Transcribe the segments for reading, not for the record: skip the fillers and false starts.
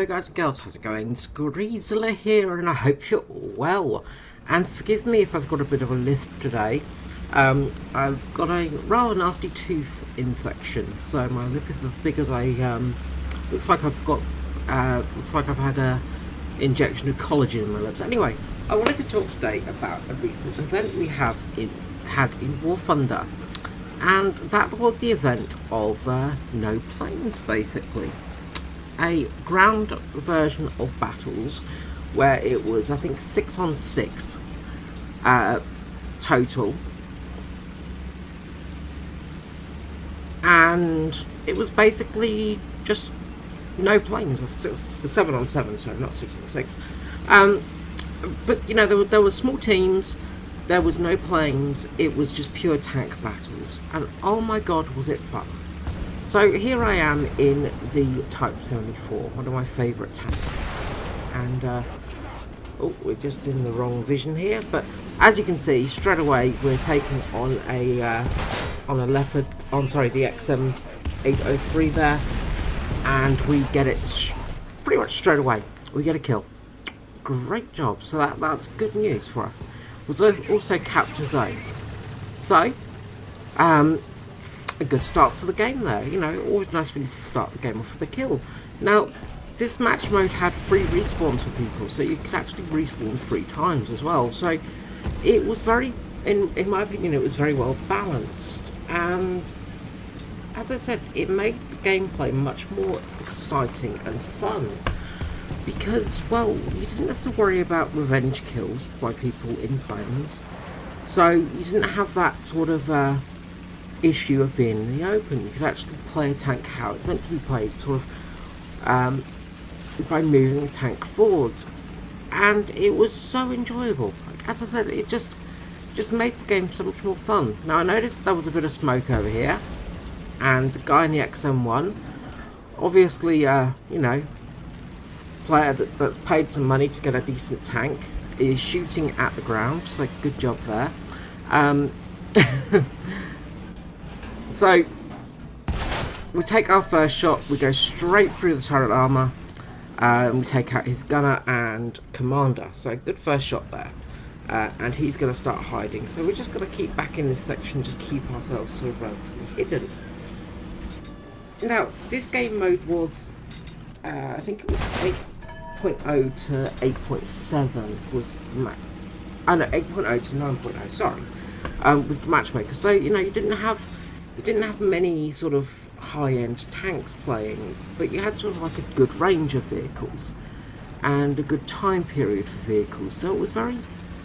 Hello guys and girls, how's it going? Squeezler here and I hope you're all well. And forgive me if I've got a bit of a lisp today. I've got a rather nasty tooth infection, so my lip is as big as looks like I've had a injection of collagen in my lips. Anyway, I wanted to talk today about a recent event we had in War Thunder. And that was the event of no planes, basically. A ground version of battles where it was, I think, 6 on 6 total. And it was basically just no planes. It was 7 on 7, so not 6 on 6. But, you know, there were small teams. There was no planes, it was just pure tank battles, and oh my god was it fun. So here I am in the Type 74, one of my favourite tanks, and oh, we're just in the wrong vision here, but as you can see, straight away we're taking on a Leopard, the XM803 there, and we get it pretty much straight away, we get a kill. Great job, so that's good news for us. Was also capture zone, so a good start to the game there. You know, always nice when you can start the game off with a kill. Now, this match mode had free respawns for people, so you could actually respawn 3 times as well. So it was very, in my opinion, it was very well balanced, and as I said, it made the gameplay much more exciting and fun. Because, well, you didn't have to worry about revenge kills by people in planes. So you didn't have that sort of issue of being in the open. You could actually play a tank how it's meant to be played, sort of by moving the tank forwards. And it was so enjoyable. Like, as I said, it just made the game so much more fun. Now, I noticed there was a bit of smoke over here. And the guy in the XM1, obviously, you know, player that's paid some money to get a decent tank is shooting at the ground, so good job there. So we take our first shot, we go straight through the turret armor, and we take out his gunner and commander, so good first shot there. And he's going to start hiding, so we're just going to keep back in this section, just keep ourselves sort of relatively hidden. Now, this game mode was I think it was 8.0 to 8.7 was the match. Oh no, 8.0 to 9.0. Sorry, was the matchmaker. So you know you didn't have many sort of high-end tanks playing, but you had sort of like a good range of vehicles and a good time period for vehicles. So it was very,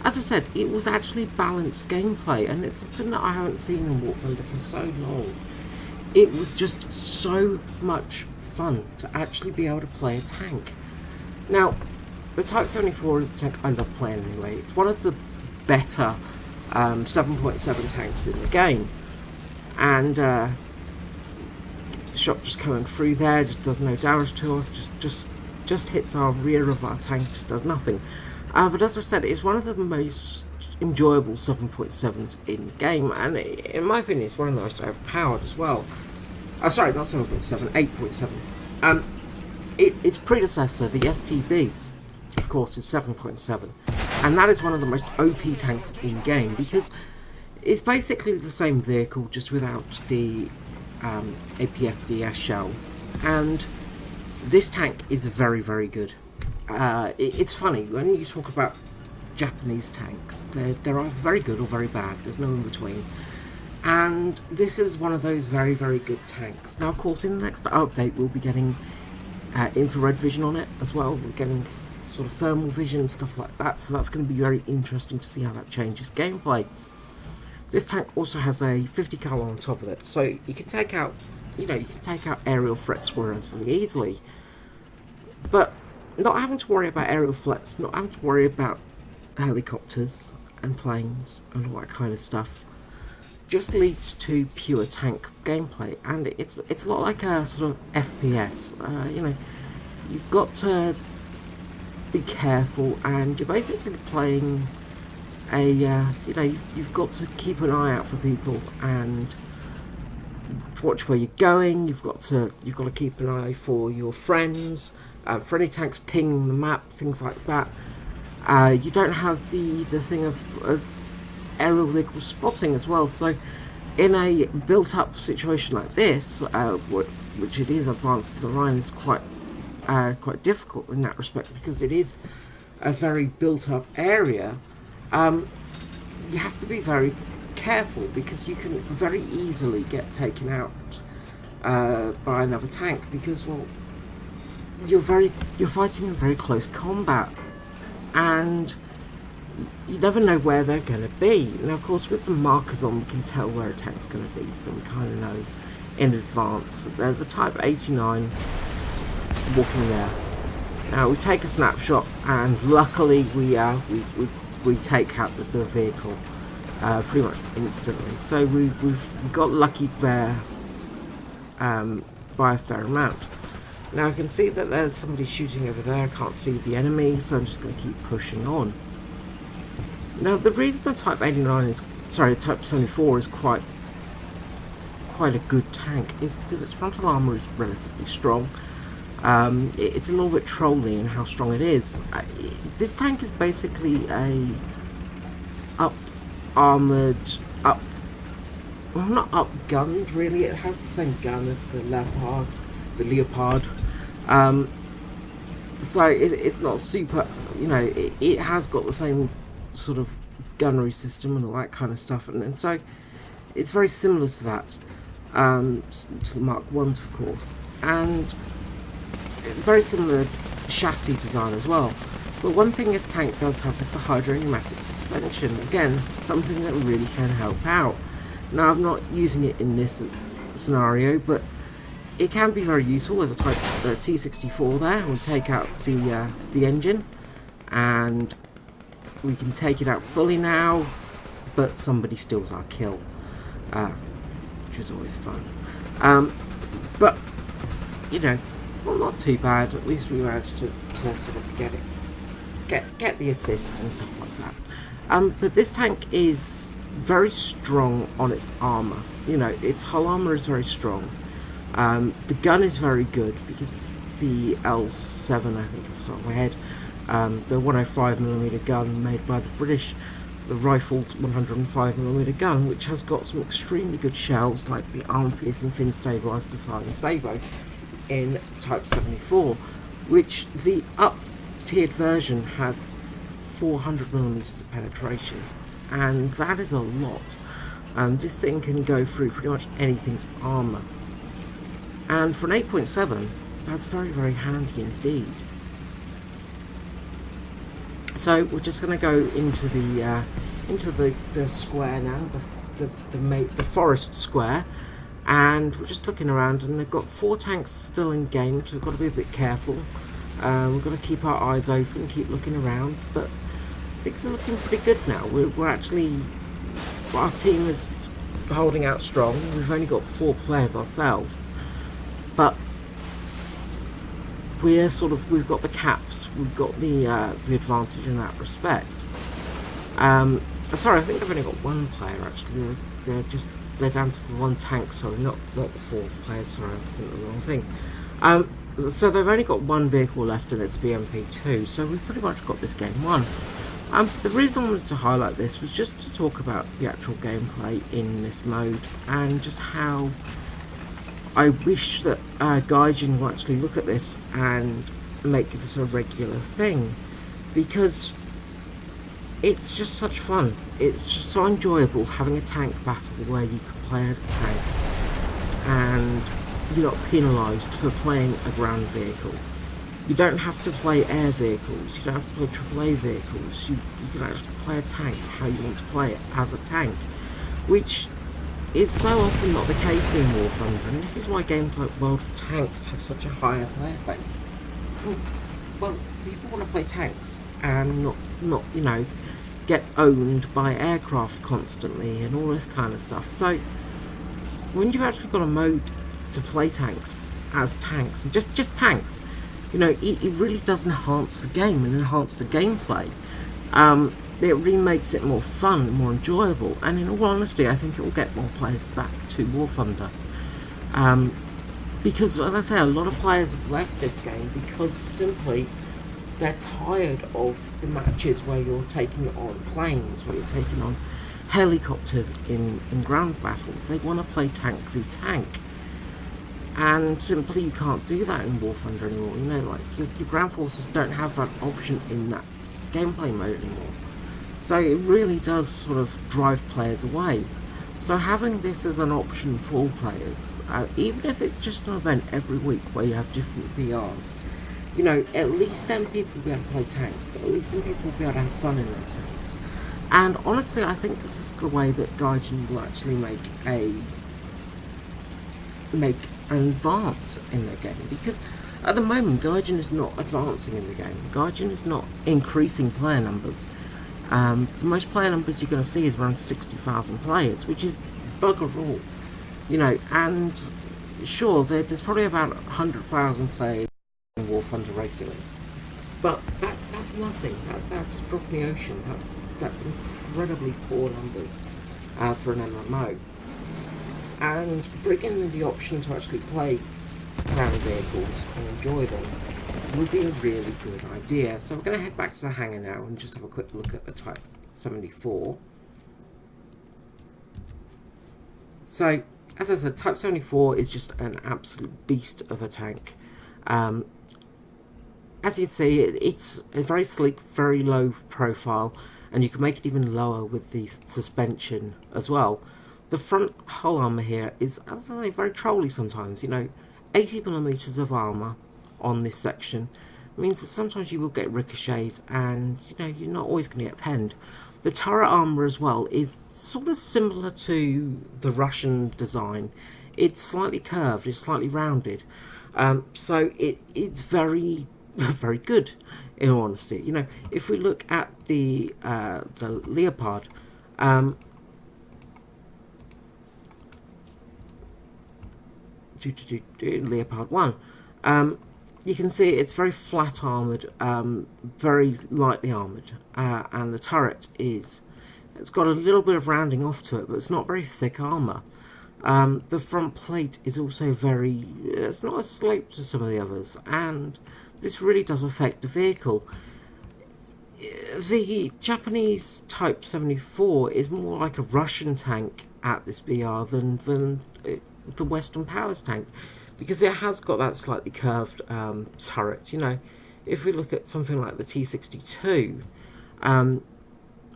as I said, it was actually balanced gameplay, and it's something that I haven't seen in War Thunder for so long. It was just so much fun to actually be able to play a tank. Now, the Type 74 is a tank I love playing anyway. It's one of the better 7.7 tanks in the game. And the shot just coming through there just does no damage to us, just hits our rear of our tank, just does nothing. But as I said, it's one of the most enjoyable 7.7s in the game, and in my opinion it's one of the most overpowered as well. Sorry, not 7.7, 8.7. Its predecessor, the STB, of course, is 7.7, and that is one of the most OP tanks in game because it's basically the same vehicle just without the APFDS shell, and this tank is very, very good. It's funny when you talk about Japanese tanks; they're either very good or very bad. There's no in between. And this is one of those very, very good tanks. Now, of course, in the next update, we'll be getting infrared vision on it as well. We're getting sort of thermal vision and stuff like that. So that's going to be very interesting to see how that changes gameplay. This tank also has a 50 cal on top of it, so you can take out, you know, aerial threats relatively easily. But not having to worry about aerial threats, not having to worry about helicopters and planes and all that kind of stuff, just leads to pure tank gameplay, and it's a lot like a sort of FPS. You know, you've got to be careful, and you're basically playing a you know, you've got to keep an eye out for people and watch where you're going. You've got to keep an eye for your friends For any tanks pinging the map, things like that. You don't have the thing of aerial vehicle spotting as well. So in a built-up situation like this, which it is, advanced to the line is quite difficult in that respect, because it is a very built-up area. You have to be very careful, because you can very easily get taken out by another tank, because, well, you're fighting in very close combat, and you never know where they're going to be. Now, of course, with the markers on, we can tell where a tank's going to be, so we kind of know in advance that there's a Type 89 walking there. Now we take a snapshot, and luckily we take out the vehicle pretty much instantly. So we've got lucky there by a fair amount. Now I can see that there's somebody shooting over there. I can't see the enemy, so I'm just going to keep pushing on. Now the reason the Type 89 is, sorry, the Type 74 is quite a good tank is because its frontal armor is relatively strong. It's a little bit trolly in how strong it is. This tank is basically a armored, well, not up-gunned really. It has the same gun as the Leopard. So it's not super, you know, it has got the same sort of gunnery system and all that kind of stuff, and so it's very similar to that, to the Mark 1s, of course, and very similar chassis design as well. But one thing this tank does have is the hydropneumatic suspension. Again, something that really can help out. Now, I'm not using it in this scenario, but it can be very useful. There's a Type T64 there. We'll take out the engine, and we can take it out fully now, but somebody steals our kill, which is always fun. But, you know, well, not too bad. At least we managed to sort of get the assist and stuff like that. But this tank is very strong on its armor. You know, its hull armor is very strong. The gun is very good, because the L7, I think, off the top of my head, the 105mm gun made by the British, the rifled 105mm gun, which has got some extremely good shells like the arm-piercing fin stabilised Silent Sabo in Type 74, which the up-tiered version has 400mm of penetration, and that is a lot. This thing can go through pretty much anything's armour, and for an 8.7, that's very, very handy indeed. So we're just going to go into the square now, the forest square, and we're just looking around, and they've got 4 tanks still in game, so we've got to be a bit careful. We've got to keep our eyes open, keep looking around, but things are looking pretty good now. We're actually, our team is holding out strong. We've only got 4 players ourselves, but we've got the caps, we've got the advantage in that respect. Sorry, I think I've only got 1 player actually. They're down to the 1 tank, sorry, not the 4 players, sorry, I think the wrong thing. So they've only got 1 vehicle left, and it's BMP2, so we've pretty much got this game won. The reason I wanted to highlight this was just to talk about the actual gameplay in this mode, and just how I wish that Gaijin will actually look at this and make this a regular thing, because it's just such fun. It's just so enjoyable having a tank battle where you can play as a tank and you're not penalised for playing a ground vehicle. You don't have to play air vehicles, you don't have to play AAA vehicles, you can actually play a tank how you want to play it as a tank, which is so often not the case in War Thunder, and this is why games like World of Tanks have such a higher player base. Well, people want to play tanks and not you know, get owned by aircraft constantly and all this kind of stuff. So when you've actually got a mode to play tanks as tanks, and just tanks, you know, it really does enhance the game and enhance the gameplay. It really makes it more fun and more enjoyable, and in all honesty, I think it will get more players back to War Thunder. Because, as I say, a lot of players have left this game because simply they're tired of the matches where you're taking on planes, where you're taking on helicopters in ground battles. They want to play tank v tank. And simply you can't do that in War Thunder anymore. You know, like, your ground forces don't have that option in that gameplay mode anymore. So it really does sort of drive players away. So having this as an option for all players, even if it's just an event every week where you have different VRs, you know, at least then people will be able to play tanks, but at least then people will be able to have fun in their tanks. And honestly, I think this is the way that Gaijin will actually make an advance in their game, because at the moment Gaijin is not advancing in the game. Gaijin is not increasing player numbers. The most player numbers you're going to see is around 60,000 players, which is bugger all, you know. And sure, there's probably about 100,000 players in War Thunder regularly, but that's nothing. That's a drop in the ocean. That's incredibly poor numbers for an MMO. And bringing in the option to actually play ground vehicles and enjoy them would be a really good idea. So we're going to head back to the hangar now and just have a quick look at the Type 74. So, as I said, Type 74 is just an absolute beast of a tank. As you can see, it's a very sleek, very low profile, and you can make it even lower with the suspension as well. The front hull armour here is, as I say, very trolly sometimes. You know, 80mm of armour on this section means that sometimes you will get ricochets, and you know, you're not always going to get penned. The turret armour as well is sort of similar to the Russian design. It's slightly curved, it's slightly rounded, so it's very very good, in all honesty. You know, if we look at the Leopard, Leopard 1, you can see it's very flat armoured, very lightly armoured, and the turret it's got a little bit of rounding off to it, but it's not very thick armour. The front plate is also it's not as sloped as some of the others, and this really does affect the vehicle. The Japanese Type 74 is more like a Russian tank at this BR than the Western Powers tank, because it has got that slightly curved turret. You know, if we look at something like the T-62,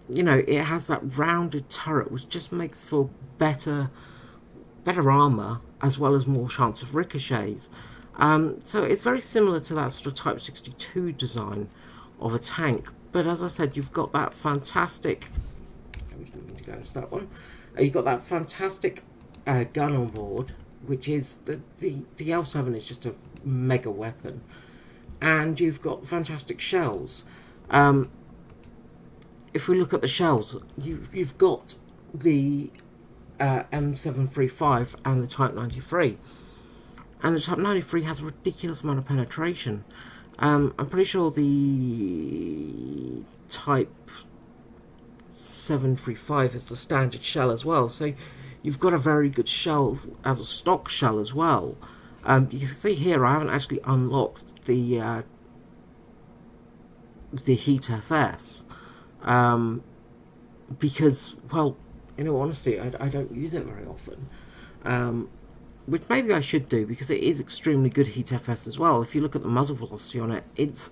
you know, it has that rounded turret, which just makes for better armour, as well as more chance of ricochets. So it's very similar to that sort of Type 62 design of a tank. But as I said, you've got that fantastic... we didn't mean to go into that one. You've got that fantastic gun on board, which is the L7 is just a mega weapon. And you've got fantastic shells. If we look at the shells, you've got the M735 and the Type 93. And the Type 93 has a ridiculous amount of penetration. I'm pretty sure the Type 735 is the standard shell as well. So you've got a very good shell as a stock shell as well. You can see here I haven't actually unlocked the Heat FS. Because, well, in all honesty, I don't use it very often. Which maybe I should do, because it is extremely good Heat FS as well. If you look at the muzzle velocity on it, it's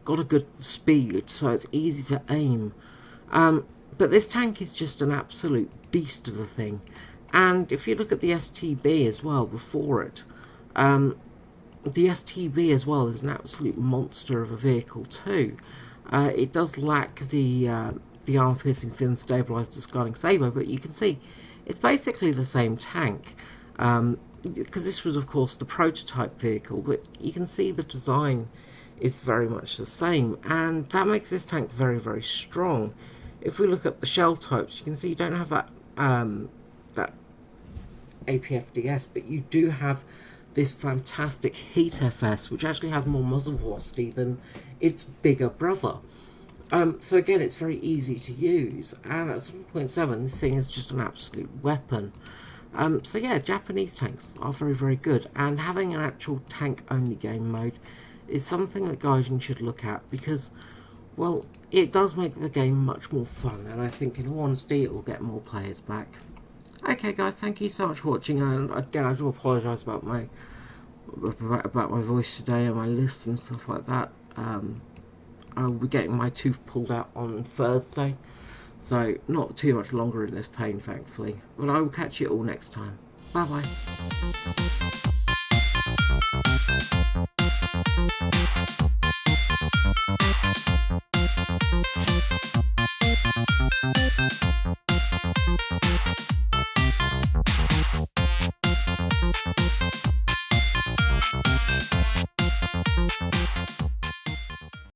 got a good speed, so it's easy to aim. But this tank is just an absolute beast of a thing. And if you look at the STB as well before it, the STB as well is an absolute monster of a vehicle too. It does lack the armor-piercing fin stabilized discarding saber, but you can see it's basically the same tank. Because this was, of course, the prototype vehicle, but you can see the design is very much the same, and that makes this tank very, very strong. If we look at the shell types, you can see you don't have that that APFDS, but you do have this fantastic Heat FS, which actually has more muzzle velocity than its bigger brother. So again, it's very easy to use, and at 7.7, this thing is just an absolute weapon. So yeah, Japanese tanks are very, very good, and having an actual tank-only game mode is something that Gaijin should look at, because, well, it does make the game much more fun, and I think in all honesty it will get more players back. Okay guys, thank you so much for watching, and again I do apologise about my voice today and my list and stuff like that. I'll be getting my tooth pulled out on Thursday, so not too much longer in this pain, thankfully. But I will catch you all next time. Bye bye.